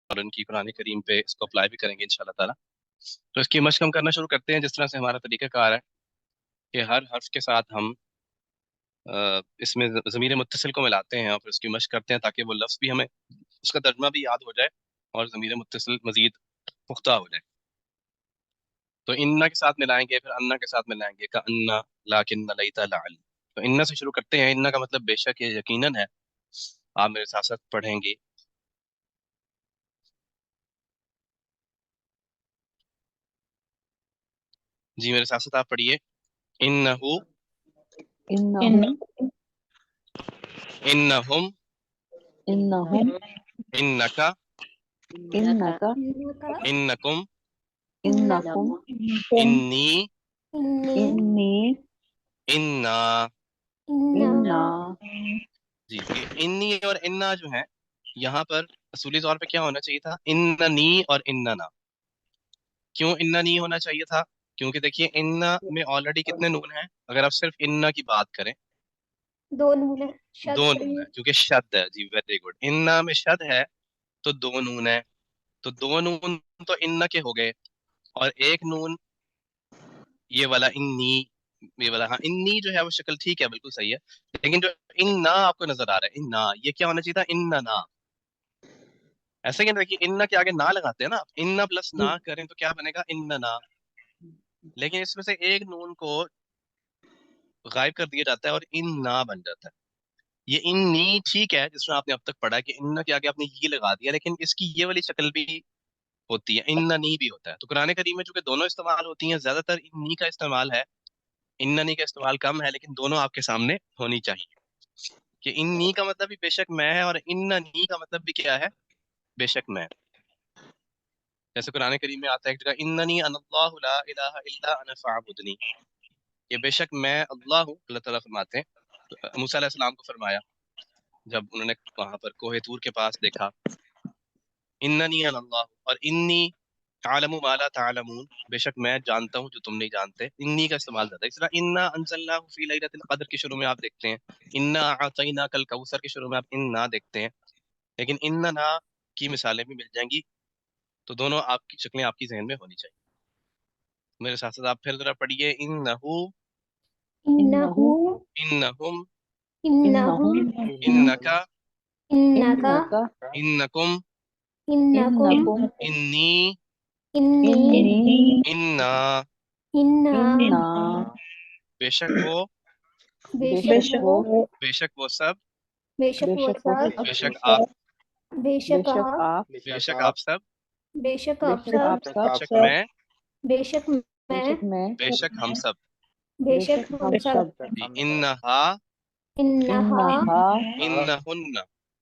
اور ان کی قرآن کریم پہ اس کو اپلائی بھی کریں گے انشاءاللہ تعالیٰ. تو اس کی مشق ہم کرنا شروع کرتے ہیں. جس طرح سے ہمارا طریقہ کار ہے کہ ہر حرف کے ساتھ ہم اس میں ضمیر متصل کو ملاتے ہیں اور پھر اس کی مشق کرتے ہیں تاکہ وہ لفظ بھی ہمیں اس کا ترجمہ بھی یاد ہو جائے اور ضمیر متصل مزید پختہ ہو جائے. تو انا کے ساتھ ملائیں گے، پھر انا کے ساتھ ملائیں گے، کأنا لاکن لیت لعل. تو انا سے شروع کرتے ہیں. انا کا مطلب بے شک ہے، یقیناً ہے. آپ میرے ساتھ ساتھ پڑھیں گے. جی میرے ساتھ ساتھ آپ پڑھیے. انہو، انہم انہم، انہم انکا، انکا انکم، انکم انی، انی انا. انا. جی یہ انی اور انا جو ہیں یہاں پر اصولی طور پہ کیا ہونا چاہیے تھا؟ اننی اور اننا. کیوں انا نہیں ہونا چاہیے تھا؟ کیونکہ دیکھیے انا میں آلریڈی کتنے نون ہیں؟ اگر آپ صرف انا کی بات کریں، 2 نون ہے، شد 2 صحیح نون ہے. ہے کیونکہ شد ہے. جی ویری گڈ. انا میں شد ہے تو 2 نون ہے. تو 2 نون تو انا کے ہو گئے اور ایک نون یہ والا انی، یہ والا. ہاں انی جو ہے وہ شکل ٹھیک ہے، بالکل صحیح ہے. لیکن جو انا آپ کو نظر آ رہا ہے انا، یہ کیا ہونا چاہیے تھا؟ اننا. ایسے کہ دیکھیے انا کے آگے نہ لگاتے ہیں نا، انا پلس نہ کریں تو کیا بنے گا؟ اننا. لیکن اس میں سے ایک نون کو غائب کر دیا جاتا ہے اور انا بن جاتا ہے. یہ انی ٹھیک ہے جس میں آپ نے اب تک پڑھا کہ انا کے آگے آپ نے یہ لگا دیا، لیکن اس کی یہ والی شکل بھی ہوتی ہے، اننی بھی ہوتا ہے. تو قرآن کریم میں چونکہ دونوں استعمال ہوتی ہیں، زیادہ تر انی کا استعمال ہے، اننی کا استعمال کم ہے، لیکن دونوں آپ کے سامنے ہونی چاہیے. کہ انی کا مطلب بھی بے شک میں ہے اور اننی کا مطلب بھی کیا ہے؟ بے شک میں. جیسے قرآن کریم میں آتا ہے ایک جگہ اننی انا اللہ لا الہ الا انا فاعبدنی، کہ بے شک میں اللہ ہوں. اللہ تعالیٰ فرماتے ہیں موسیٰ علیہ السلام کو فرمایا جب انہوں نے وہاں پر کوہ طور کے پاس دیکھا، اننی انا اللہ اور انی تعلم ما لا تعلمون، بے شک میں جانتا ہوں جو تم نہیں جانتے. انی کا استعمال زیادہ ہے. اس طرح انا انزلناہ فی لیلۃ القدر کے شروع میں آپ دیکھتے ہیں، انا اعطیناک الکوثر کے شروع میں آپ انا دیکھتے ہیں. لیکن اننا کی مثالیں بھی مل جائیں گی. تو دونوں آپ کی شکلیں آپ کی ذہن میں ہونی چاہیے. میرے ساتھ ساتھ آپ پھر ذرا پڑھیے. انہو، انہو، انہم، انہم، انکا، انکا، انکا انکم، انکم، انکم انی، انی، انی انا. انا. انا. بے شک وہ، بے بے شک شک وہ، وہ، بے شک وہ سب، بے شک بے وہ شک وہ سب، بے سب، شک آپ، بے بے شک شک آپ، آپ، بے شک آپ سب، بے شک بے آپ شک سب، آپ بے سب، شک میں، بے شک بے میں، شک میں، بے شک ہم سب. بے بے شک شک ہم ہم سب. سب. جی انہا، انہا، انہا انہن،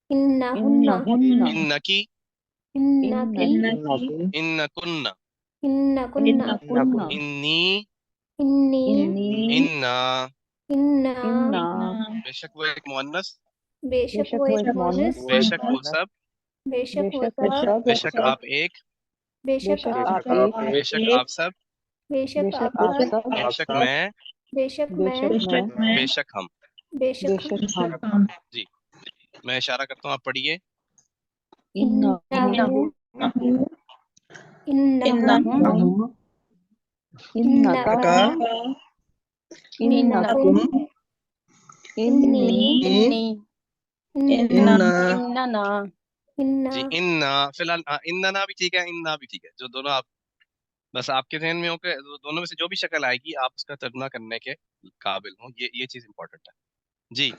انہن، انہن انکی، انکی، انکی انکن، انکن، انکن انی، انی، انی انا. انا. انا. بے شک وہ ایک مؤنث، بے بے شک وہ شک وہ ایک ایک مونس، مونس، بے شک وہ سب، بے بے شک وہ شک وہ سب، سب، بے شک آپ ایک، بے بے شک شک آپ آپ ایک، ایک، بے شک آپ سب، بے بے شک شک آپ آپ سب، سب، بے شک میں، بے شک بے میں، شک میں، بے شک ہم. بے بے شک شک ہم. ہم. جی میں اشارہ کرتا ہوں، آپ پڑھیے. انہو، انہم انہم، انہم انکا انکا، انکم، انکم انی انی، انا، اننا. انا. جی انا فی الحال اننا بھی ٹھیک ہے، انا بھی ٹھیک ہے. جو دونوں آپ بس آپ کے ذہن میں ہو کہ دونوں میں سے جو بھی شکل آئے گی آپ اس کا ترجمہ کرنے کے قابل ہوں. یہ چیز امپورٹنٹ ہے. جی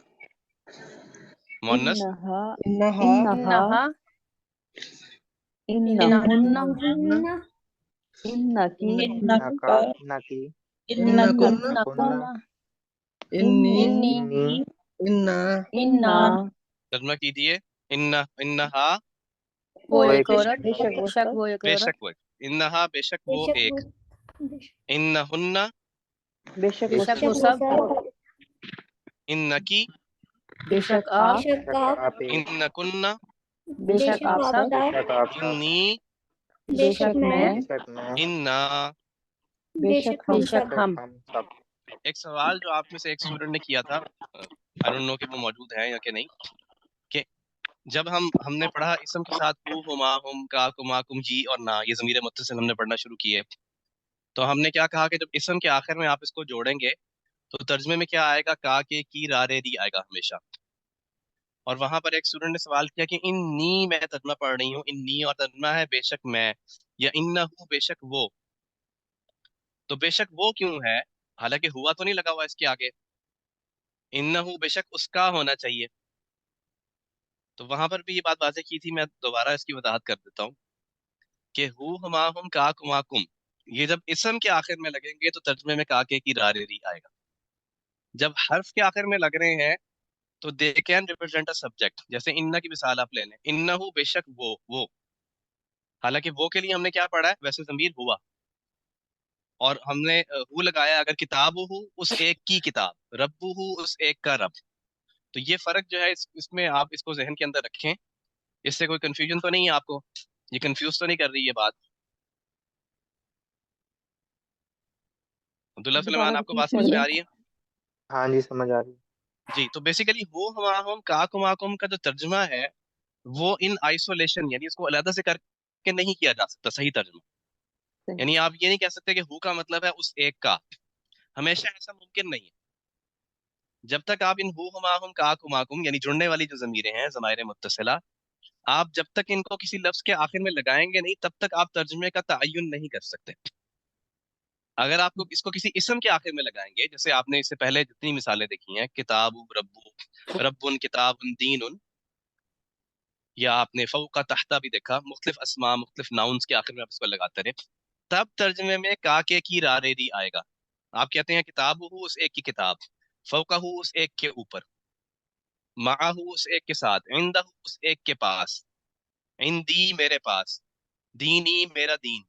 مونس، انہا انہا، انہا انہن انہن، انکی انکا، نکی، انکن انکن، انی، انی انا. انا. ترجمہ کیجیے. انہا وہ وہ ایک ایک عورت، بے شک وہ سب، بے شک وہ، انہا بے شک بے وہ شک وہ، ایک، انہن بے شک بے وہ شک سب، وہ سب، انکی بے شک بے آپ، شک آپ، آپ ایک، انکن بے بے شک شک آپ آپ سب، سب، آپ سب، انی بے بے شک شک میں، میں، بے شک میں، انا. بے بے شک شک ہم. ہم سب. ہم سب. ایک سوال جو آپ میں سے ایک اسٹوڈنٹ نے کیا تھا، آئی ڈونٹ نو کہ وہ موجود ہے یا کہ نہیں، کہ جب ہم نے پڑھا اسم کے ساتھ ہو ہما ہم کا کما کم جی اور نا، یہ ضمیر متصل ہم نے پڑھنا شروع کیے، تو ہم نے کیا کہا کہ جب اسم کے آخر میں آپ اس کو جوڑیں گے تو ترجمے میں کیا آئے گا؟ کا کے کی را رے ری آئے گا ہمیشہ. اور وہاں پر ایک اسٹوڈنٹ نے سوال کیا کہ ان نی میں ترجمہ پڑھ رہی ہوں، ان نی اور ترجمہ ہے بے شک میں، یا انہو بے شک وہ. تو بے شک وہ کیوں ہے؟ حالانکہ ہوا تو نہیں لگا ہوا اس کے آگے. انہو بے شک اس کا ہونا چاہیے. تو وہاں پر بھی یہ بات واضح کی تھی، میں دوبارہ اس کی وضاحت کر دیتا ہوں کہ ہو ہما ہم کا کما کم، یہ جب اسم کے آخر میں لگیں گے تو ترجمے میں کا کے کی را رے ری آئے گا. جب حرف کے آخر میں لگ رہے ہیں تو they can represent a subject. جیسے انہ کی مثال آپ لے لیں، انہو بے شک وہ. حالانکہ وہ کے لیے ہم نے کیا پڑھا ہے؟ ویسے ضمیر ہوا، اور ہم نے ہو لگایا اگر کتاب ہو اس ایک کی کتاب، رب ہو اس ایک کا رب. تو یہ فرق جو ہے اس میں آپ اس کو ذہن کے اندر رکھیں. اس سے کوئی کنفیوژن تو نہیں ہے آپ کو؟ یہ کنفیوز تو نہیں کر رہی یہ بات؟ عبداللہ سلیمان، دوبارہ آپ کو repeat بات سمجھ میں کریے. آ رہی ہے؟ ہاں جی سمجھ آ رہی ہے. جی. تو بیسیکلی ہو ہماہم کا کماکم کا جو ترجمہ ہے وہ ان آئسولیشن، یعنی اس کو علیحدہ سے کر کے نہیں کیا جا سکتا صحیح ترجمہ. صحیح. یعنی آپ یہ نہیں کہہ سکتے کہ ہو کا مطلب ہے اس ایک کا، ہمیشہ ایسا ممکن نہیں ہے. جب تک آپ ان ہو ہماہم کا کماکم یعنی جڑنے والی جو ضمیریں ہیں ضمائر متصلہ، آپ جب تک ان کو کسی لفظ کے آخر میں لگائیں گے نہیں تب تک آپ ترجمے کا تعین نہیں کر سکتے. اگر آپ کو اس کو کسی اسم کے آخر میں لگائیں گے، جیسے آپ نے اس سے پہلے جتنی مثالیں دیکھی ہیں، کتاب، رب، کتاب، دین، یا آپ نے فوق تحت بھی دیکھا، مختلف اسماء مختلف ناؤنس کے آخر میں آپ اس کو لگاتے رہے، تب ترجمے میں کا کے کی را رے ری آئے گا. آپ کہتے ہیں کتاب ہو اس ایک کی کتاب، فوقہ ہو اس ایک کے اوپر، معہ اس ایک کے ساتھ، عندہ اس ایک کے پاس، عندی میرے پاس، دینی میرا دین،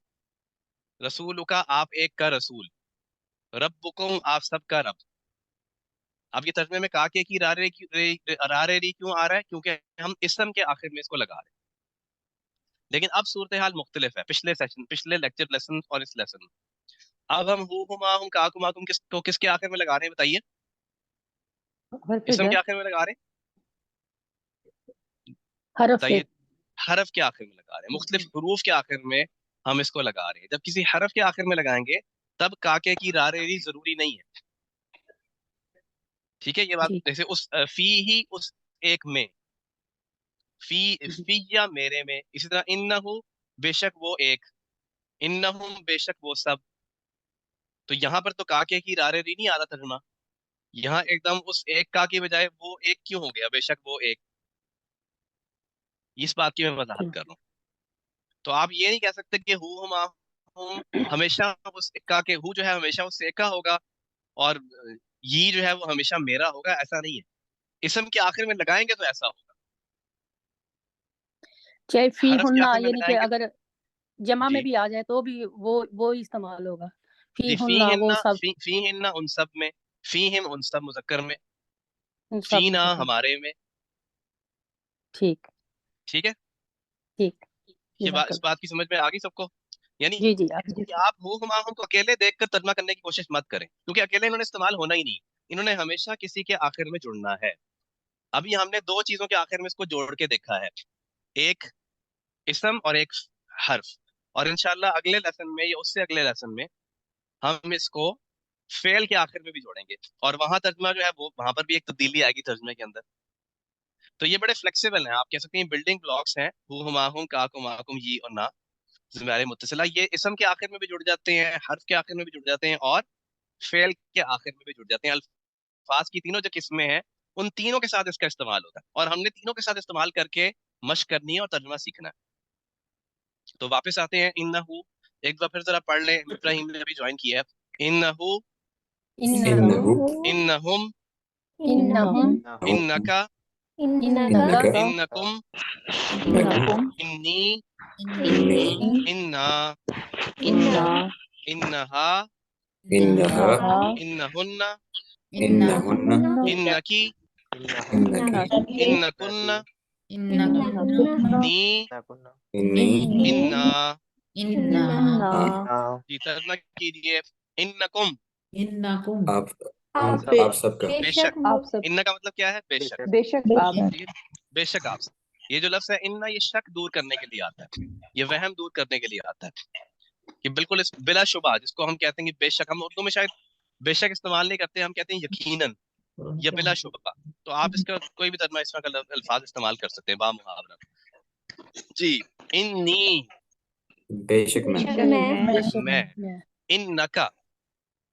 رسول کا آپ ایک کا رسول، ربکم آپ سب کا رب. اب یہ ترجمے میں کا کے کی را رے ری کیوں آ رہا ہے؟ کیونکہ ہم اسم کے آخر میں اس کو لگا رہے ہیں. لیکن اب صورتحال مختلف ہے پچھلے لیکچر لیسن اور اس لیسن میں. اب ہم ہو ہما ہم کا کما کم کو کس کے آخر میں لگا رہے ہیں بتائیے؟ حرف اسم جر، کے آخر میں لگا رہے ہیں، حرف سے. بتائیے؟ حرف کے آخر میں لگا رہے ہیں، مختلف حروف کے آخر میں ہم اس کو لگا رہے ہیں. جب کسی حرف کے آخر میں لگائیں گے تب کاکے کی را رے ری ضروری نہیں ہے. ٹھیک ہے یہ بات؟ جی. جیسے اس فی ہی اس ایک میں، فی یا میرے میں. اسی طرح انہو بے شک وہ ایک، انہم بے شک وہ سب. تو یہاں پر تو کاکے کی را رے ری نہیں آ رہا ترجمہ، یہاں ایک دم اس ایک کا کی بجائے وہ ایک کیوں ہو گیا؟ بے شک وہ ایک. اس بات کی میں وضاحت کر رہا ہوں. تو آپ یہ نہیں کہہ سکتے کہ ہو ہما ہم ہمیشہ اس ایکا کے، ہو جو ہے ہمیشہ اس ایکا ہوگا اور یہ جو ہے وہ ہمیشہ میرا ہوگا. ایسا نہیں ہے. اسم کے آخر میں لگائیں گے تو ایسا ہوگا، چاہے فی حرف کے ہننا، آخر میں یعنی لگائیں کہ گے. اگر جمع میں جی بھی آ جائے تو بھی وہ استعمال ہوگا. فی جی. ہننا وہ سب، فی ہننا ان سب میں، فی ہم ان سب مذکر میں، ان سب فینا مذکر. ہمارے میں. ٹھیک ٹھیک ہے، ٹھیک. یہ جزاک اس اللہ. بات کی سمجھ میں آ گئی سب کو؟ یعنی جی جی آپ کہ آپ ہو ہما ہم کو اکیلے دیکھ کر ترجمہ کرنے کی کوشش مت کریں، کیونکہ اکیلے انہوں نے استعمال ہونا ہی نہیں. انہوں نے ہمیشہ کسی کے آخر میں جڑنا ہے. ابھی ہم نے دو چیزوں کے آخر میں اس کو جوڑ کے دیکھا ہے، ایک اسم اور ایک حرف. اور انشاءاللہ اگلے لیسن میں یا اس سے اگلے لیسن میں ہم اس کو فعل کے آخر میں بھی جوڑیں گے، اور وہاں ترجمہ جو ہے وہ وہاں پر بھی ایک تبدیلی آئے گی ترجمے کے اندر. تو یہ بڑے فلیکسیبل ہیں، آپ کہہ سکتے ہیں بلڈنگ بلاکس ہیں. ہو ہما ہم کا کم یہ اور نا ضمیر متصلہ، یہ اسم کے آخر میں بھی جڑ جاتے ہیں، حرف کے آخر میں بھی جڑ جاتے ہیں، اور فعل کے آخر میں بھی جڑ جاتے ہیں. الفاظ کی تینوں جو قسمیں ہیں ان تینوں کے ساتھ اس کا استعمال ہوتا ہے، اور ہم نے تینوں کے ساتھ استعمال کر کے مشق کرنی ہے اور ترجمہ سیکھنا ہے. تو واپس آتے ہیں انہو. ایک بار پھر ذرا پڑھ لیں، ابراہیم نے ابھی جوائن کیا ہے. انہو، انہو، انہم، انہم، انکا، انکا، انکم، انکم، انی، إني انا، انا، انہا، انہا، انہن، إنهن انکی، إنك انکن، انکن، نی، إني انا. انا، جی ترجمہ کیجئے. انکم إنكم آپ ہم آپ سب. آپ سب کا بے شک. آپ سب. ان کا مطلب کیا ہے؟ بے شک. بے شک. بے شک آپ. ٹھیک ہے، بے شک آپ. یہ جو لفظ ہے انا، یہ شک دور کرنے کے لیے آتا ہے، یہ وہم دور کرنے کے لیے آتا ہے کہ بالکل اس بلا شبہ، جس کو ہم کہتے ہیں کہ بے شک، ہم اردو میں شاید بے شک استعمال نہیں کرتے، ہم کہتے ہیں یقیناً یا بلا شبہ. تو آپ اس کا کوئی بھی ترجمہ اس طرح کا الفاظ استعمال کر سکتے ہیں با محاورہ. جی انی، بے شک میں، میں، انکا،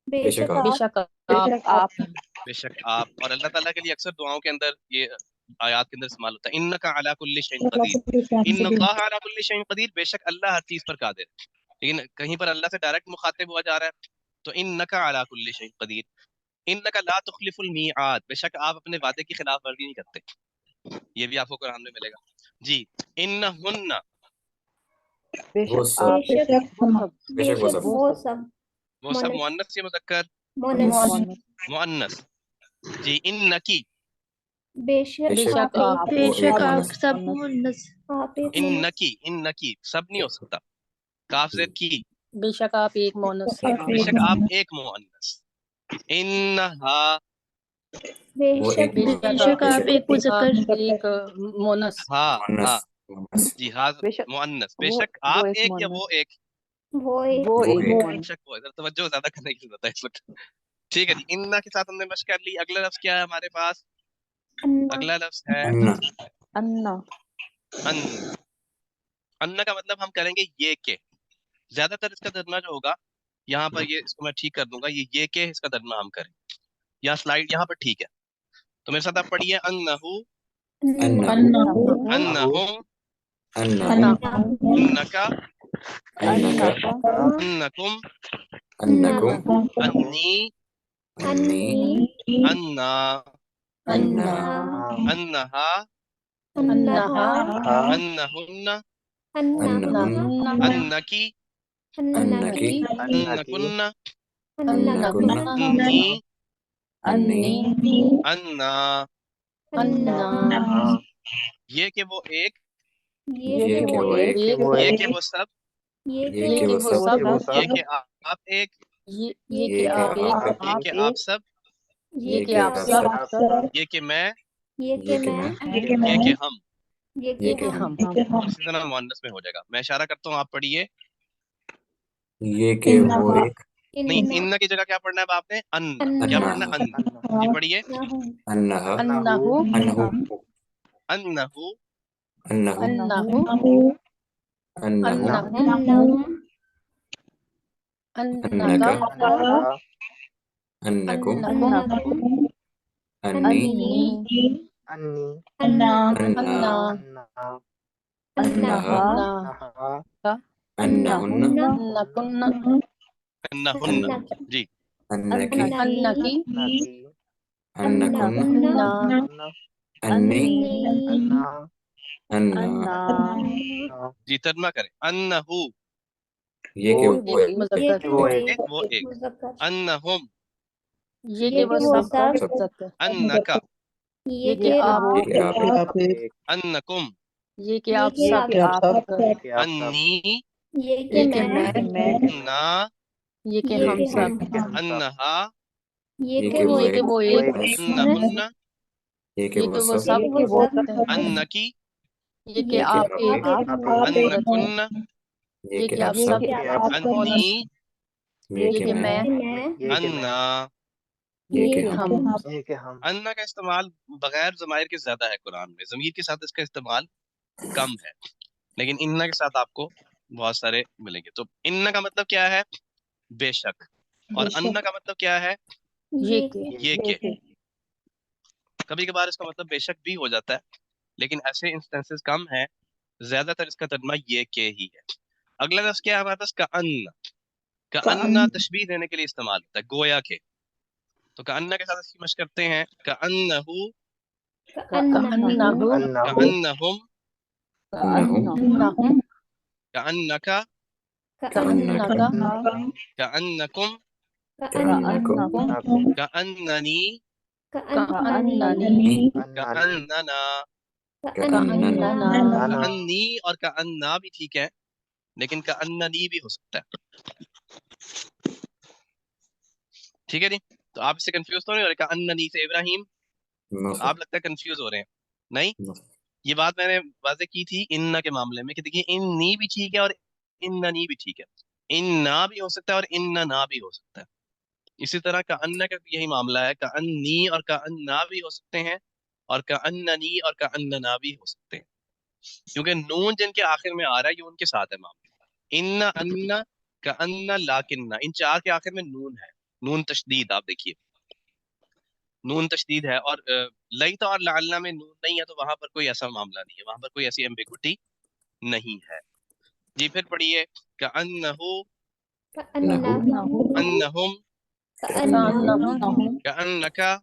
بے شک بے آپ، شک آپ بے شک آپ. اور اللہ تعالیٰ کے لیے اکثر دعاؤں کے اندر یہ آیات کے اندر استعمال ہوتا ہے انکا علی کل شیء قدیر، ان اللہ علی کل شیء قدیر، بے شک اللہ ہر چیز پر قادر. لیکن کہیں پر اللہ سے ڈائریکٹ مخاطب ہوا جا رہا ہے تو انکا علی کل شیء قدیر، انکا لا تخلف المیعاد، بے شک آپ اپنے وعدے کی خلاف ورزی نہیں کرتے. یہ بھی آپ کو قرآن میں ملے گا. جی انہن، وہ سب، بے شک وہ سب، وہ سب مؤنث یا مذکر؟ مؤنث. جی انکی، بے شک آپ، بے وہ ایک شک آپ مونس، سب مونس انکی، انکی سب نہیں ہو سکتا، کاف زید کی، بے شک آپ ایک مونس بے شک آپ ایک مؤنث. انہا، وہ ایک بے مونس، شک بے آپ شک ایک مذکر ایک مونس ہاں ہاں، مونس، جی ہاں مؤنث، بے شک آپ ایک یا وہ ایک، وہ ایک، بے شک وہ. ادھر توجہ زیادہ کرنے کی ضرورت ہے اس وقت. ٹھیک ہے جی، انہ کے ساتھ ہم نے مشق کر لی. اگلا لفظ کیا ہے ہمارے پاس؟ اگلا لفظ ہے انا، ان. ان کا مطلب ہم کریں گے یہ کہ. زیادہ تر اس کا ترجمہ جو ہوگا یہاں پر، یہ اس کو میں ٹھیک کر دوں گا، یہ کہ اس کا ترجمہ ہم کریں. یہاں سلائیڈ یہاں پر ٹھیک ہے، تو میرے ساتھ آپ پڑھیے انہو، انہو، انہم، انہم، انکا، انکا، انکم، انکم، انی، انی، انا، انا، انہا، انہا انہن، انہن، انکی، انکی، انکن، انکن، انی، انی، انا. انا یہ کہ وہ ایک، یہ کہ وہ ایک، یہ کہ وہ سب، یہ کہ وہ سب، یہ کہ آپ ایک، یہ کہ یہ کہ آپ آپ ایک، یہ کہ آپ سب، یہ کہ آپ سب، یہ کہ میں، یہ کہ میں، یہ کہ ہم. یہ کہ ہم، اور اسی طرح مؤنث میں ہو جائے گا. میں اشارہ کرتا ہوں، آپ پڑھیے. یہ کہ وہ ایک، نہیں، ان کی جگہ کیا پڑھنا ہے اب آپ نے؟ ان. کیا انہا، پڑھنا ہے؟ ان. جی پڑھیے. انہا، انہو انہو، انہو، انہو، انہو انہم، انہم انکا، انکا انکم، انکم انی، انی انا، انا انہا، انہا انہن، انکن انہن. جی انکی، انکی انکن، انا انی، انا. جی ترجمہ کریں. انہو، یہ کہ وہ ایک، مذکر ایک وہ ایک. انہم، یہ کہ وہ سب سب، مذکر انکا، یہ کہ آپ یہ کہ آپ ایک، انکم، یہ کہ آپ سب انی، یہ کہ میں انا، یہ کہ یہ ہم کہ سب انہا، یہ کہ وہ یہ کہ ایک، وہ ایک انہن، یہ کہ یہ وہ کہ وہ سب، سب انکی، یہ کہ یہ کہ آپ ایک عورت انکن، یہ یہ کہ کہ آپ آپ سب، سب انی، مونس یہ یہ کہ کہ میں، میں انا. یہ کہ کہ ہم. ہم انا کا استعمال بغیر ضمائر کے زیادہ ہے قرآن میں، ضمیر کے ساتھ اس کا استعمال کم ہے، لیکن انا کے ساتھ آپ کو بہت سارے ملیں گے. تو انا کا مطلب کیا ہے؟ بے شک. اور انا کا مطلب کیا ہے؟ یہ کہ یہ کہ. کبھی کبھار اس کا مطلب بے شک بھی ہو جاتا ہے، لیکن ایسے انسٹنسز کم ہیں. زیادہ تر اس کا ترجمہ یہ کہ ہی ہے. اگلا لفظ کیا ہے ہمارے پاس؟ کأن تشبیہ دینے کے لیے استعمال ہوتا ہے، گویا کہ. تو کأن کے ساتھ اس کی مشق کرتے ہیں. کأنہو، انہو کأنہم، انہم کأنکا، کأنکا، کأنکم، کأنکم، کأننی، کأننی کأننا. کأننا کأنی اور کأننا بھی ٹھیک ہے، لیکن کأننی بھی ہو سکتا ہے. ٹھیک ہے جی. تو آپ اس سے کنفیوز تو نہیں ہو رہے؟ کأننی سے ابراہیم نو آپ لگتا ہے کنفیوز ہو رہے ہیں. نہیں، یہ بات میں نے واضح کی تھی ان کے معاملے میں کہ دیکھیے انی بھی ٹھیک ہے اور اننی بھی ٹھیک ہے، ان نہ بھی ہو سکتا ہے اور ان نہ بھی ہو سکتا ہے. اسی طرح کا ان کا بھی یہی معاملہ ہے، کا انی اور کا ان نہ بھی ہو سکتے ہیں اور کا اننی اور کا ان نہ بھی ہو سکتے ہیں، کیونکہ نون جن کے آخر میں آ رہا ہے یہ ان کے ساتھ ہے معاملہ. ان ان کا ان لاکن، ان چار کے آخر میں نون ہے، نون تشدید. آپ دیکھیے نون تشدید ہے، اور لیتا اور لعلنا میں نون نہیں ہے تو وہاں پر کوئی ایسا معاملہ نہیں ہے، وہاں پر کوئی ایسی ایمبیگوٹی نہیں ہے. جی پھر پڑھیے کأنہو انہم کأنکا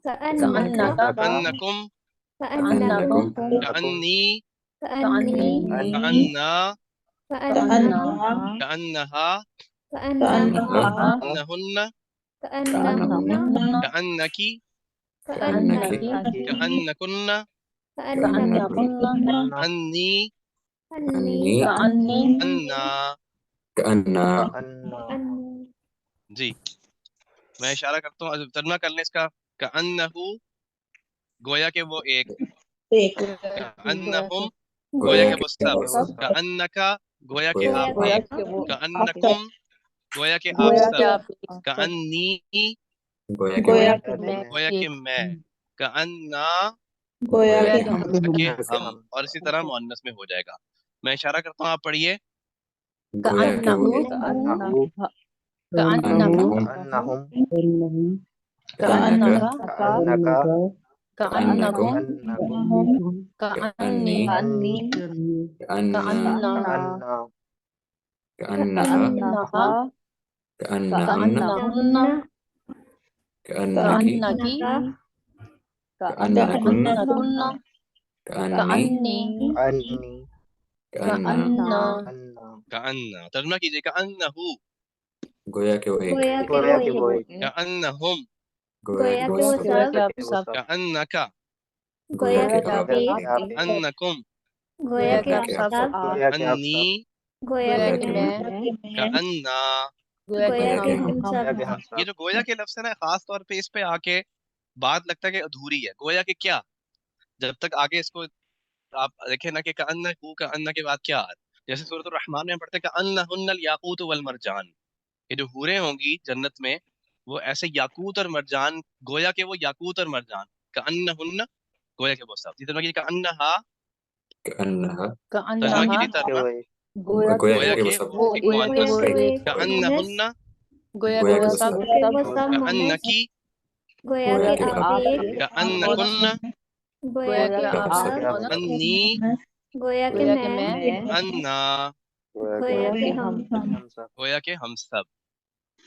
کأنکم کأنی کأنا کأنہا کأنہن کأنکی کأنکن انی انا. جی میں اشارہ کرتا ہوں، ترجمہ کر لیں اس کا. کأنہو گویا کہ وہ ایک، کأنہم گویا کہ وہ سب، کأنکا گویا کہ آپ ایک، کأنکم گویا کہ آپ سب، کأنی گویا کہ گویا کہ میں، کأنا گویا کہ کہ ہم، اور اسی طرح مؤنث میں ہو جائے گا. میں اشارہ کرتا ہوں، آپ پڑھیے. کأنہم کأنک کأنکم کأنی کأنی کأنہا کأنہا کأنہن کأنکی کأنکن کأنی کأنی کأنا کأنا ترجمہ کیجیے. کأنہو گویا کہ وہ ایک، گویا کہ وہ ایک، کأنہم گویا کہ وہ سب، کأنکا گویا کہ آپ، گویا کہ آپ، کأنکم گویا کہ گویا آپ کہ آپ سب، گویا کہ آپ انی سب، گویا گویا کہ کہ میں، کأنا. گویا کہ ہم گویا سب. کہ ہم یہ سب. جو گویا کے لفظ ہے نا، خاص طور پہ اس پہ آ کے بات لگتا ہے کہ ادھوری ہے. گویا کہ کیا، جب تک آگے اس کو آپ دیکھیں نا کہ کأنہ کأنہ کے بعد کیا آ رہا ہے. جیسے سورۃ الرحمن میں پڑھتے ہیں کأنہن الیاقوت والمرجان، یہ جو حوریں ہوں گی جنت میں وہ ایسے یاقوت اور مرجان، گویا کہ وہ یاقوت اور مرجان، کأنہن گویا کہ وہ سب. جی ترجمہ کیجیے کأنہا، کأنہا ترجمہ کیجیے کہ ترجمہ وہ ایک، گویا کہ وہ کہ سب، وہ ایک گویا کہ مؤنث، وہ ایک مؤنث، کأنہن گویا کہ وہ سب، گویا کہ وہ سب مؤنث، کأنکی گویا گویا کہ کہ آپ آپ، ایک، کأنکن گویا کہ کہ آپ آپ سب، کہ آپ سب، انی گویا کہ میں، انا گویا کہ ہم، ہم سب. گویا کہ ہم سب.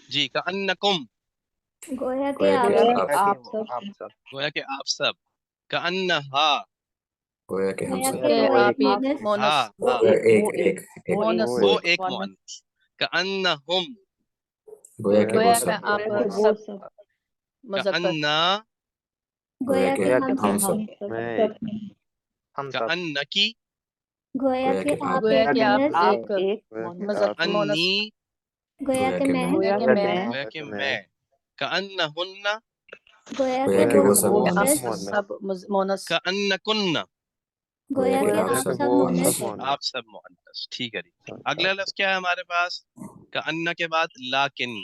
جی کأنکم گویا کہ گویا آپ کہ سب، آپ، گویا کہ آپ سب، گویا کہ آپ سب. کأنہا گویا کہ ہم گویا سب، کہ وہ ایک مؤنث، ہا ہا ایک ایک ایک، وہ ایک مؤنث. کأنہم گویا کہ وہ سب، وہ سب، کأنا گویا کہ گویا ہم کہ ہم سب، سب، ہم سب، کأنکی گویا گویا کہ کہ آپ گویا ایک کہ مؤنث، آپ ایک مؤنث، انی گویا کہ میں، گویا کہ میں، گویا کہ میں. کأنہن گویا کہ گویا کہ وہ وہ سب سب مؤنث، کأنکن گویا کہ گویا کہ آپ سب سب مؤنث، آپ سب مؤنث. ٹھیک ہے جی. اگلا لفظ کیا ہے ہمارے پاس؟ کأن کے بعد لاکن.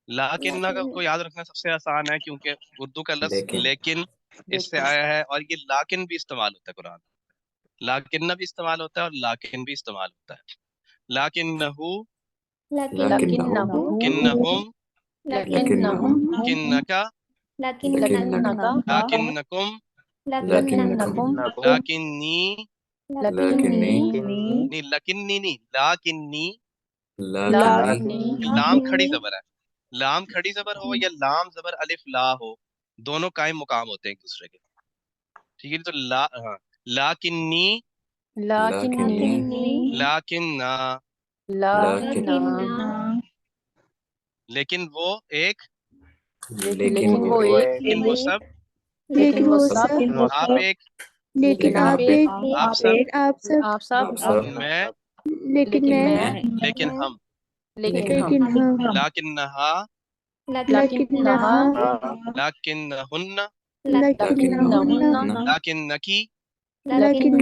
لاکن کا کو یاد رکھنا سب سے آسان ہے کیونکہ اردو کا لفظ لیکن اس سے آیا ہے، اور یہ لاکن بھی استعمال ہوتا ہے قرآن، لاکن بھی استعمال ہوتا ہے اور لاکن بھی استعمال ہوتا ہے. لاکنہو لیکنہم کنہم لیکنہم کنکا لیکنکا لاکنکم لیکنکم لاکنی لیکنی نہیں، لکنی نہیں، لاکنی. لیکنی لام کھڑی زبر ہے، لام کھڑی زبر ہو یا لام زبر الف لا ہو، دونوں قائم مقام ہوتے ہیں ایک دوسرے کے. ٹھیک ہے، تو لا ہاں لاکنی لیکنی لاکننا، لیکننا لیکن وہ ایک، لیکن وہ وہ ایک، ایک، لیکن وہ سب، لیکن وہ سب، لیکن وہ آپ سب، ایک، لیکن آپ ایک، آپ سب، آپ سب، میں، لیکن میں، لیکن ہم. لیکن ہم، لاکنہا لیکنہا، ہاں، لاکنہن لیکنہن لاکنکی لكنك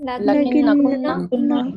لكنكن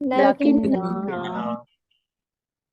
لكننا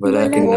ولكنه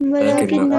ولكنه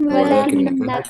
ولكنك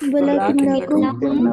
ولكنكم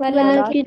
ولكن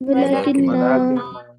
ولكننا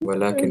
ولكن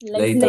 ليته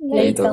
ليتهم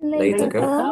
ليتك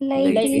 ليتي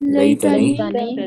ليتني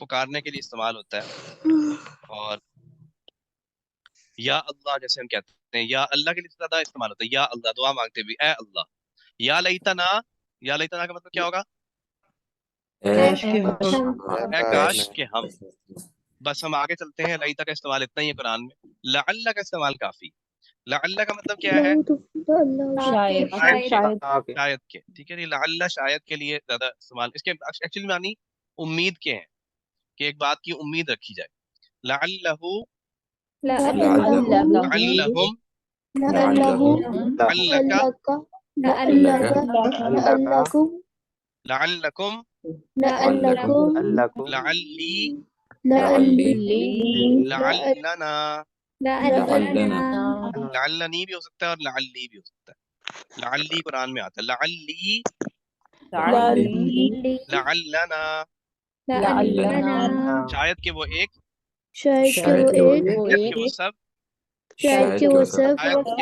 پکارنے کے لیے استعمال ہوتا ہے. اور یا اللہ جیسے ہم کہتے ہیں، یا اللہ کے لیے زیادہ استعمال ہوتا ہے. یا اللہ، دعا مانگتے بھی اے اللہ. یا لیتنا، یا لیتنا کا مطلب کیا ہوگا؟ اے کاش کہ ہم. بس ہم آگے چلتے ہیں. لیتا کا استعمال اتنا ہی ہے قرآن میں. لعل کا استعمال کافی. لعل کا مطلب کیا ہے؟ شاید شاید کے. ٹھیک ہے جی. لعل شاید کے لیے زیادہ استعمال. اس کے ایکچولی معنی امید کے ہیں کہ ایک بات کی امید رکھی جائے. لعلہ، لعلہم، لعلکم، لعلی، لعلنا. لعلنی بھی ہو سکتا ہے اور لعلی بھی ہو سکتا ہے. لعلی قرآن میں آتا ہے. لعلی، لعلنا. شاید کہ وہ ایک، شاید کہ وہ سب، شاید کہ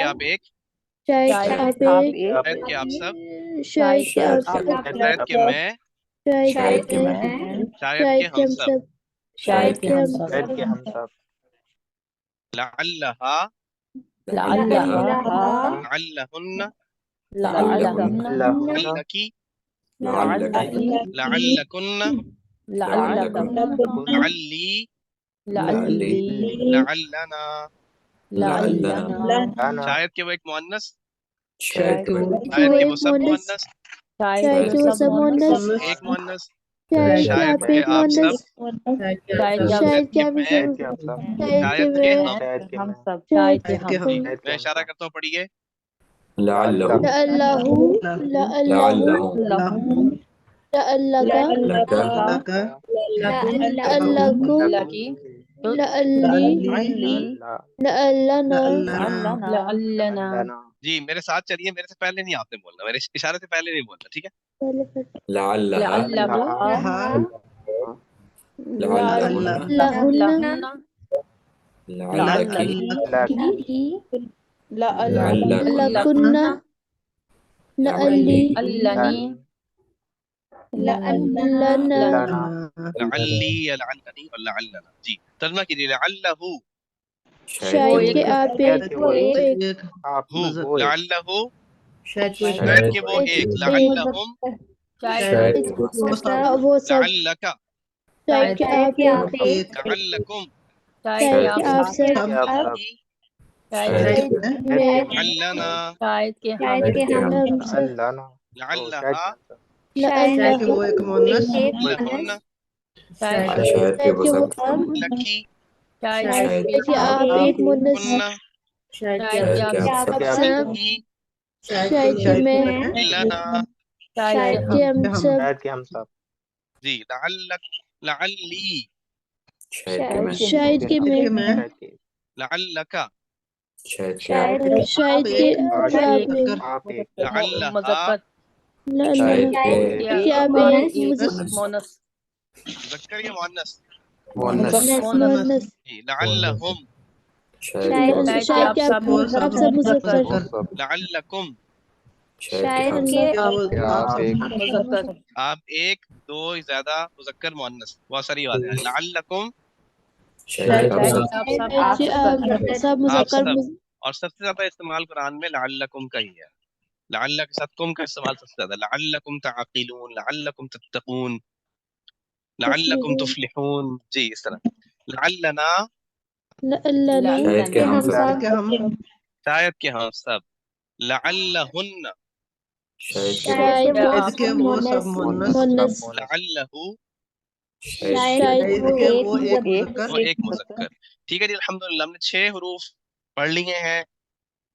آپ ایک، شاید کہ آپ سب، شاید کہ میں، شاید کہ ہم سب. لعلہا، لعلہن، لعلکی، لعلکن، لعلی، لعلنا. شاید کہ وہ ایک مؤنث، شاید کہ وہ سب مؤنث، ایک مؤنث، شاید کہ آپ سب، شاید کہ میں، شاید کہ ہم. میں اشارہ کرتا ہوں، پڑھیے. جی میرے ساتھ چلیے. میرے سے پہلے نہیں آپ نے بولنا، میرے اشارے سے پہلے نہیں بولنا. ٹھیک ہے. لعلی یا لعلنی اور لعلنا. جی ترجمہ کیجیے. لعلہ، شاید کہ آپ ایک ہو، لعلہ، شاید کہ وہ ایک، لعلہم، وہ سب، لعلک، شاید کہ آپ ایک، لعلکم، شاید کہ آپ سب، لعلی، میں، لعلنا، ہم سب، لعلہا، لعلہ، لعلہن، شاید کہ وہ سب، لکی، شاید کہ آپ ایک مونس، کنہ، شاید کہ آپ سب، لکی، شاید کہ میں، لنا. شاید کہ ہم سب، جی لعلک، لعلی، شاید کہ میں، لعلک، شاید کہ آپ ایک، لعلہا، شاید کہ آپ ایک مذکر یا مؤنث؟ مونس، جی لعلہم، شاید کہ آپ سب مذکر، لعلکم، شاید آپ ایک، دو، زیادہ، مذکر مؤنث، بہت ساری باتیں ہیں. لعلکم، کہ آپ سب آپ مذکر، سب. اور سب سے زیادہ استعمال قرآن میں لعلکم کا ہی ہے. لعل کے ساتھ کم کا استعمال سب سے زیادہ. لعلکم تعقلون، لعلکم تتقون، لعلکم تفلحون. جی اس طرح. لعلنا، شاید کہ ہم سب، شاید کہ ہم سب. لعلہن، شاید کہ وہ سب مونس، لعلہ، شاید کہ وہ وہ ایک مذکر. ٹھیک ہے جی. الحمدللہ ہم نے 6 حروف پڑھ لیے ہیں.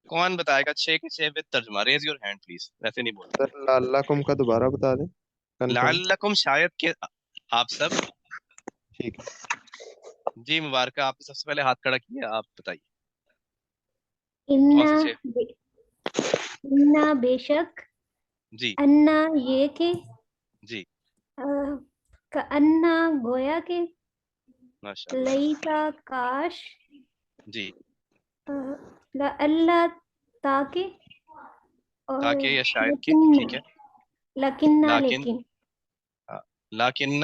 کون بتائے گا 6 کے 6 وتھ ترجمہ؟ Raise your hand please. ویسے نہیں بولنا. سر لعلکم کا دوبارہ بتا دیں. لعلکم شاید کہ آپ سب. ٹھیک ہے جی مبارکہ، آپ نے سب سے پہلے ہاتھ کھڑا کیا. آپ بتائیے کون سے 6؟ انا بے شک، جی انا یہ کہ، جی انا گویا کہ، ماشاء اللہ. لیتا کاش، جی اللہ تاکہ، اور تاکہ یا شاید کہ. ٹھیک ہے. لیکن لیکن، لیکن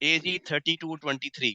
AG 3223,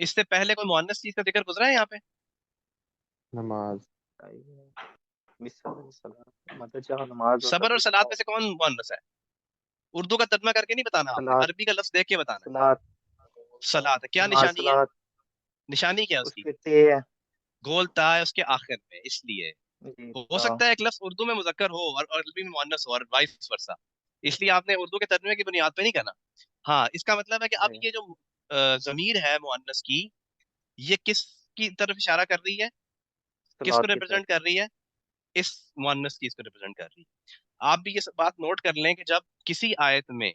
اس سے پہلے کوئی مؤنث چیز کا ذکر گزرا ہے یہاں پہ؟ نماز. نماز صبر اور صلات میں سے کون مؤنث ہے؟ اردو کا ترجمہ کر کے نہیں بتانا، آپ نے عربی کا لفظ دیکھ کے بتانا ہے. صلات. کیا نشانی ہے؟ نشانی کیا ہے اس کی؟ گول تا ہے اس کے آخر میں، اس لیے ہو سکتا ہے ایک لفظ اردو میں مذکر ہو اور عربی میں مؤنث ہو اور وائس ورسا، اس لیے آپ نے اردو کے ترجمے کی بنیاد پہ نہیں کرنا. ہاں، اس کا مطلب ہے کہ اب یہ جو ضمیر ہے مؤنث کی، یہ کس کی طرف اشارہ کر رہی ہے؟ کس کو ریپرزینٹ کر رہی ہے؟ اس مؤنث چیز کو ریپرزینٹ کر رہی ہے. آپ بھی یہ بات نوٹ کر لیں کہ جب کسی آیت میں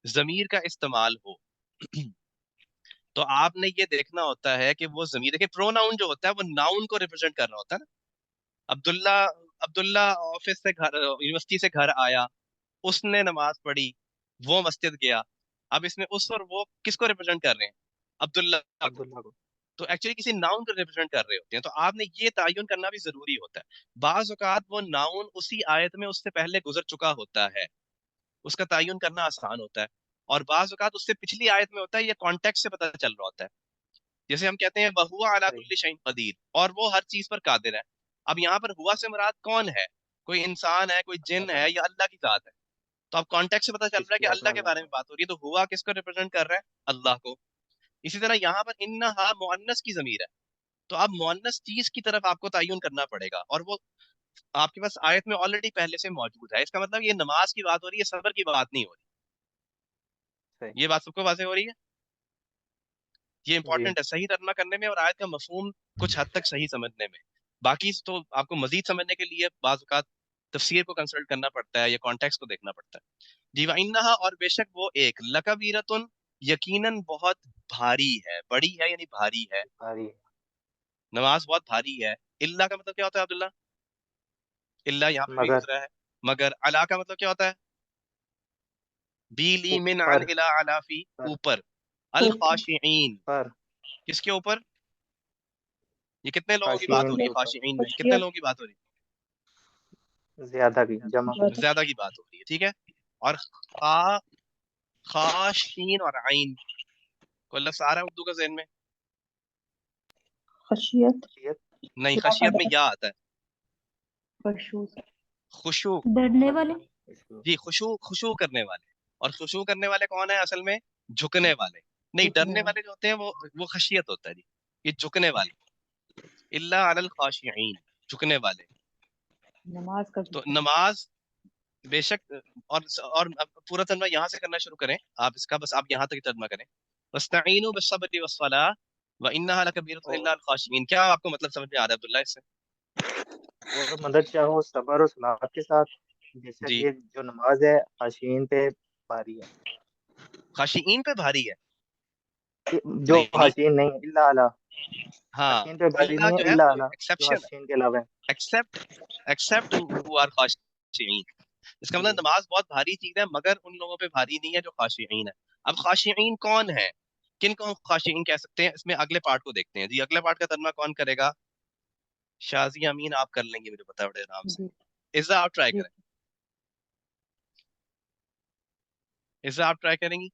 ضمیر کا استعمال ہو تو آپ نے یہ دیکھنا ہوتا ہے کہ وہ ضمیر، دیکھیں پروناؤن جو ہوتا ہے وہ ناؤن کو ریپرزینٹ کر رہا ہوتا ہے نا. عبداللہ آفس سے گھر، یونیورسٹی سے گھر آیا، اس نے نماز پڑھی، وہ مسجد گیا. اب اس میں اس اور وہ کس کو ریپرزینٹ کر رہے ہیں؟ عبداللہ کو. تو ایکچولی کسی ناؤن کو ریپرزینٹ کر رہے ہوتے ہیں. تو آپ نے یہ تعین کرنا بھی ضروری ہوتا ہے. بعض اوقات وہ ناؤن اسی آیت میں اس سے پہلے گزر چکا ہوتا ہے، اس کا تعین کرنا آسان ہوتا ہے. اور بعض اوقات اس سے پچھلی آیت میں ہوتا ہے، یہ کانٹیکٹ سے پتہ چل رہا ہوتا ہے. جیسے ہم کہتے ہیں وَهُوَ عَلَى كُلِّ شَيْءٍ قَدِيرٌ، اور وہ ہر چیز پر قادر ہے. اب یہاں پر ہوا سے مراد کون ہے؟ کوئی انسان ہے، کوئی جن ہے، یا اللہ کی ذات ہے؟ تو اب کانٹیکٹ سے پتہ چل رہا ہے کہ اللہ کے بارے میں بات ہو رہی ہے. تو ہوا کس کو ریپرزینٹ کر رہا ہے؟ اللہ کو. اسی طرح یہاں پر انہا مؤنث کی ضمیر ہے، تو اب مؤنث چیز کی طرف آپ کو تعین کرنا پڑے گا، اور وہ آپ کے پاس آیت میں آلریڈی پہلے سے موجود ہے. اس کا مطلب یہ نماز کی بات ہو رہی ہے، صبر کی بات نہیں ہو رہی. یہ بات سب کو واضح ہو رہی ہے؟ یہ امپورٹنٹ ہے صحیح ترجمہ کرنے میں اور آیت کا مفہوم کچھ حد تک صحیح سمجھنے میں. باقی تو آپ کو مزید سمجھنے کے لیے بعض اوقات تفسیر کو کنسلٹ کرنا پڑتا ہے یا کانٹیکسٹ کو دیکھنا پڑتا ہے. جی وَإِنَّهَا، اور بے شک وہ ایک، لَكَبِيرَةٌ، یقیناً بہت بھاری ہے. بڑی ہے یعنی بھاری ہے. نماز بہت بھاری ہے. اللہ کا مطلب کیا ہوتا ہے عبداللہ؟ اللہ یہاں پہ بھی گزرا ہے. مگر علا کا مطلب کیا ہوتا ہے؟ بی لی من عن الى علا فی، اوپر. الخاشعین، کس کے اوپر؟ یہ کتنے لوگوں کی بات ہو رہی ہے خاشعین میں؟ کتنے لوگوں کی بات ہو رہی ہے؟ زیادہ کی جمع، زیادہ کی بات ہو رہی ہے. ٹھیک ہے. اور خاشین اور عین کوئی لفظ آ رہا ہے اردو کا ذہن میں؟ خشیت، نہیں، خشیت میں یا آتا ہے. خشوع، ڈرنے والے. جی خشوع کرنے والے. اور خشوع کرنے والے کون ہیں اصل میں؟ جھکنے والے. نہیں، ڈرنے والے جو ہوتے ہیں وہ خشیت ہوتا ہے. جی یہ جھکنے والے. الا علی الخاشعین، جھکنے والے. نماز کا تو نماز بے شک، اور پورا ترجمہ یہاں سے کرنا شروع کریں آپ اس کا، بس آپ یہاں تک ہی ترجمہ کریں. وَاسْتَعِینُوا بِالصَّبْرِ وَالصَّلَاةِ وَإِنَّهَا لَكَبِیرَةٌ إِلَّا عَلَى الْخَاشِعِینَ. کیا آپ کو مطلب سمجھ میں آ رہا ہے عبداللہ اس سے؟ اور مدد چاہو صبر اور صلات کے ساتھ، جیسا جی کہ جو نماز ہے خاشعین پہ بھاری ہے. خاشعین پہ بھاری ہے؟ جو نہیں، خاشعین نہیں، الا اعلی، ہاں، خاشعین پہ بھاری اللہ نہیں جو ہے، ہے الا وہ اعلی جو ایکسیپشن ہے. خاشعین کے علاوہ ہے. Accept who are خاشعین. اس کا مطلب نماز بہت بھاری چیز ہے مگر ان لوگوں پہ بھاری نہیں ہے جو خاشعین ہے. اب خاشعین کون ہے؟ کن کو خاشعین کہہ سکتے ہیں؟ اس میں اگلے پارٹ کو دیکھتے ہیں. جی اگلے پارٹ کا ترجمہ کون کرے گا؟ شازی امین آپ کر لیں گے، مجھے پتا ہے بڑے آرام سے. عزا آپ ٹرائی کریں. عزا آپ ٹرائی کریں گی؟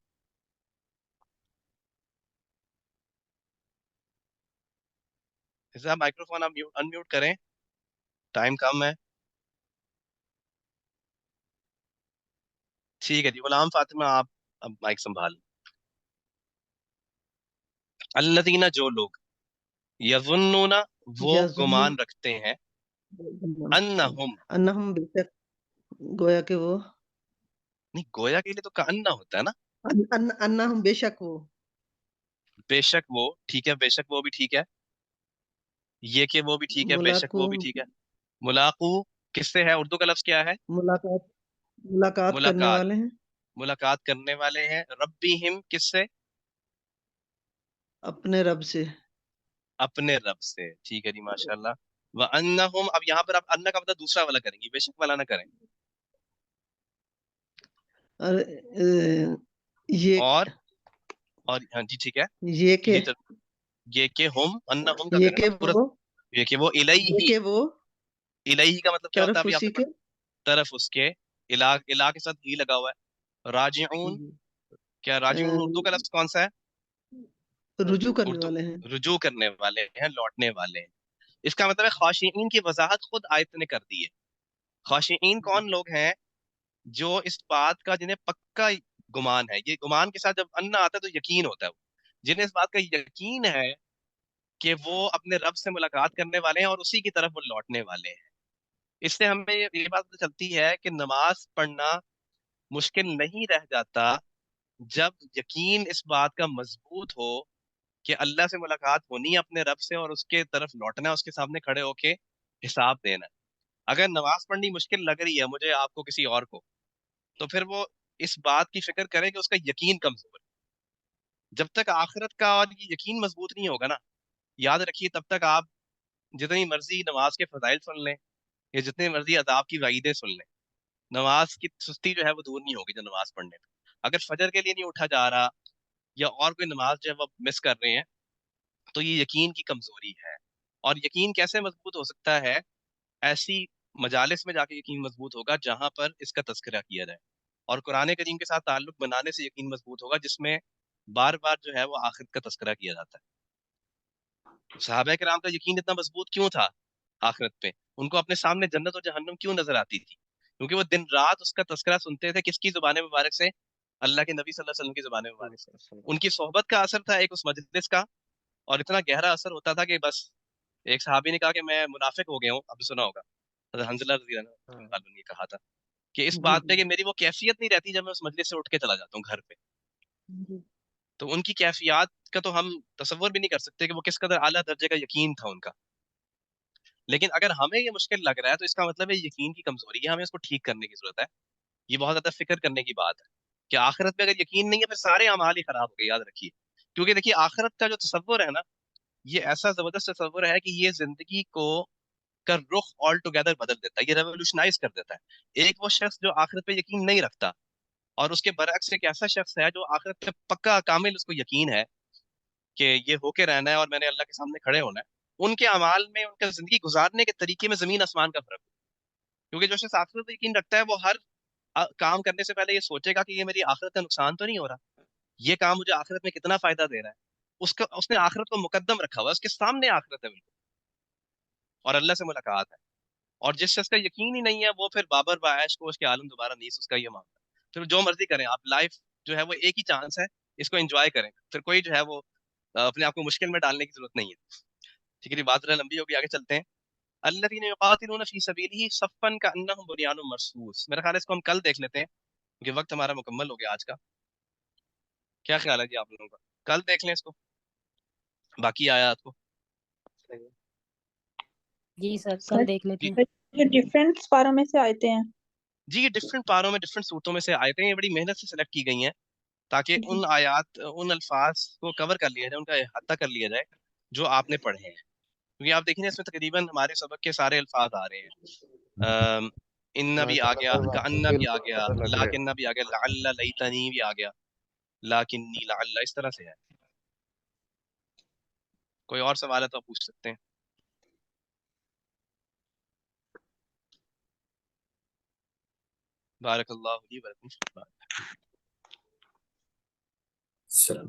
عزا مائکرو فون آپ انمیوٹ کریں، ٹائم کم ہے. ٹھیک ہے جی. غلام فاطمہ آپ اب مائک سنبھال. الذین، جو لوگ، یظنون، وہ گمان رکھتے ہیں، انہم، انہم بے شک، گویا کہ وہ، نہیں گویا کے لیے تو کأنہ ہوتا ہے نا. انہم بے شک وہ، بے شک وہ، ٹھیک ہے، بے شک وہ بھی ٹھیک ہے. یہ کہ وہ بھی ٹھیک ہے، بے شک وہ بھی ٹھیک ہے. ملاقو کس سے ہے؟ اردو کا لفظ کیا ہے؟ ملاقات کرنے ملاقات. والے ہیں ملاقات کرنے والے ہیں. ربہم کس سے؟ اپنے رب سے. اپنے رب سے. ٹھیک ہے جی، ماشاء اللہ. وَأَنَّهُمْ، اب یہاں پر آپ ان کا مطلب دوسرا والا کریں گی، بے شک والا نہ کریں. اور یہ اور ہاں جی ٹھیک ہے. یہ کہ یہ کہ ہم، انہم کا یہ کریں کہ پورا. وہ یہ کہ وہ یہ کہ وہ الہی کا مطلب کیا ہوتا ہے؟ طرف ابھی آپ اسی نے کے، طرف اس کے، الہ کے ساتھ ہی لگا ہوا ہے. راجعون، کیا راجعون اردو کا لفظ کون سا ہے؟ رجوع کرنے اردو والے ہیں. رجوع کرنے والے ہیں، لوٹنے والے ہیں. اس کا مطلب ہے خاشعین کی وضاحت خود آیت نے کر دی ہے. خاشعین کون لوگ ہیں؟ جو اس بات کا جنہیں پکا گمان ہے. یہ گمان کے ساتھ جب ان آتا ہے تو یقین ہوتا ہے. جنہیں اس بات کا یقین ہے کہ وہ اپنے رب سے ملاقات کرنے والے ہیں اور اسی کی طرف وہ لوٹنے والے ہیں. اس سے ہمیں یہ بات پتہ چلتی ہے کہ نماز پڑھنا مشکل نہیں رہ جاتا جب یقین اس بات کا مضبوط ہو کہ اللہ سے ملاقات ہونی ہے اپنے رب سے، اور اس کے طرف لوٹنا ہے، اس کے سامنے کھڑے ہو کے حساب دینا ہے. اگر نماز پڑھنی مشکل لگ رہی ہے مجھے، آپ کو، کسی اور کو، تو پھر وہ اس بات کی فکر کرے کہ اس کا یقین کمزور ہے. جب تک آخرت کا اور یہ یقین مضبوط نہیں ہوگا نا، یاد رکھیے تب تک آپ جتنی مرضی نماز کے فضائل سن لیں یا جتنی مرضی عذاب کی وعیدیں سن لیں، نماز کی سستی جو ہے وہ دور نہیں ہوگی. جو نماز پڑھنے میں اگر فجر کے لیے نہیں اٹھا جا رہا یا اور کوئی نماز جو ہے وہ مس کر رہے ہیں، تو یہ یقین کی کمزوری ہے. اور یقین کیسے مضبوط ہو سکتا ہے؟ ایسی مجالس میں جا کے یقین مضبوط ہوگا جہاں پر اس کا تذکرہ کیا جائے، اور قرآن کریم کے ساتھ تعلق بنانے سے یقین مضبوط ہوگا جس میں بار بار جو ہے وہ آخرت کا تذکرہ کیا جاتا ہے. صحابہ کرام کا یقین اتنا مضبوط کیوں تھا آخرت پہ؟ ان کو اپنے سامنے جنت اور جہنم کیوں نظر آتی تھی؟ کیونکہ وہ دن رات اس کا تذکرہ سنتے تھے. کس کی زبان مبارک سے؟ اللہ کے نبی صلی اللہ علیہ وسلم کی زبان مبارک سے. ان کی صحبت کا اثر تھا ایک اس مجلس کا، اور اتنا گہرا اثر ہوتا تھا کہ بس ایک صحابی نے کہا کہ میں منافق ہو گیا ہوں. اب سنا ہوگا حضرت حنظلہ رضی اللہ عنہ نے کہا تھا کہ اس بات پہ کہ میری وہ کیفیت نہیں رہتی جب میں اس مجلس سے اٹھ کے چلا جاتا ہوں گھر پہ. تو ان کی کیفیات کا تو ہم تصور بھی نہیں کر سکتے کہ وہ کس قدر اعلیٰ درجے کا یقین تھا ان کا. لیکن اگر ہمیں یہ مشکل لگ رہا ہے تو اس کا مطلب ہے یقین کی کمزوری ہے، ہمیں اس کو ٹھیک کرنے کی ضرورت ہے. یہ بہت زیادہ فکر کرنے کی بات ہے کہ آخرت پہ اگر یقین نہیں ہے پھر سارے اعمال ہی خراب ہو گئے. یاد رکھیے، کیونکہ دیکھیے آخرت کا جو تصور ہے نا، یہ ایسا زبردست تصور ہے کہ یہ زندگی کو کا رخ آل ٹوگیدر بدل دیتا ہے، یہ ریولیوشنائز کر دیتا ہے. ایک وہ شخص جو آخرت پہ یقین نہیں رکھتا، اور اس کے برعکس ایک ایسا شخص ہے جو آخرت پہ پکا کامل اس کو یقین ہے کہ یہ ہو کے رہنا ہے اور میں نے اللہ کے سامنے کھڑے ہونا ہے. ان کے اعمال میں، ان کا زندگی گزارنے کے طریقے میں زمین آسمان کا فرق ہے. کیونکہ جو شخص آخرت پہ یقین رکھتا ہے وہ ہر کام کرنے سے پہلے یہ سوچے گا کہ یہ میری آخرت کا نقصان تو نہیں ہو رہا، یہ کام مجھے آخرت میں کتنا فائدہ دے رہا ہے. اس نے آخرت کو مقدم رکھا ہوا ہے، اس کے سامنے آخرت ہے بالکل، اور اللہ سے ملاقات ہے. اور جس شخص کا یقین ہی نہیں ہے وہ پھر بابر بعیش کو اس کے عالم دوبارہ نہیں، اس کا یہ معاملہ. پھر جو مرضی کریں آپ، لائف جو ہے وہ ایک ہی چانس ہے، اس کو انجوائے کریں. پھر کوئی جو ہے وہ اپنے آپ کو مشکل میں ڈالنے کی ضرورت نہیں ہے. ٹھیک ہے، بات ذرا لمبی ہوگی، آگے چلتے ہیں. الذین یقاتلون فی سبیلہ صفا کانہم بنیان مرصوص. میرا خیال ہے اس کو ہم کل دیکھ لیتے ہیں کیونکہ وقت ہمارا مکمل ہو گیا آج کا. کیا خیال ہے جی آپ لوگوں کا؟ کل دیکھ لیں اس کو، باقی آیات کو. جی سر کل دیکھ لیتے ہیں. یہ ڈفرینٹ پاروں میں سے آتے ہیں. جی یہ ڈفرینٹ پاروں میں، ڈفرینٹ صورتوں میں سے آیتیں ہیں، بڑی محنت سے سلیکٹ کی گئی ہیں تاکہ ان آیات، ان الفاظ کو کور کر لیا جائے، ان کا احاطہ کر لیا جائے جو آپ نے پڑھے ہیں. کیونکہ آپ دیکھیں اس میں تقریباً ہمارے سبق کے سارے الفاظ آ رہے ہیں. ان بھی آ گیا، کأن بھی آ گیا، لاکن بھی آ گیا، لعل لیتنی بھی آ گیا، لاکنی لعل، اس طرح سے ہے. کوئی اور سوال ہے تو آپ پوچھ سکتے ہیں. بارک اللہ فی ولکم. السلام.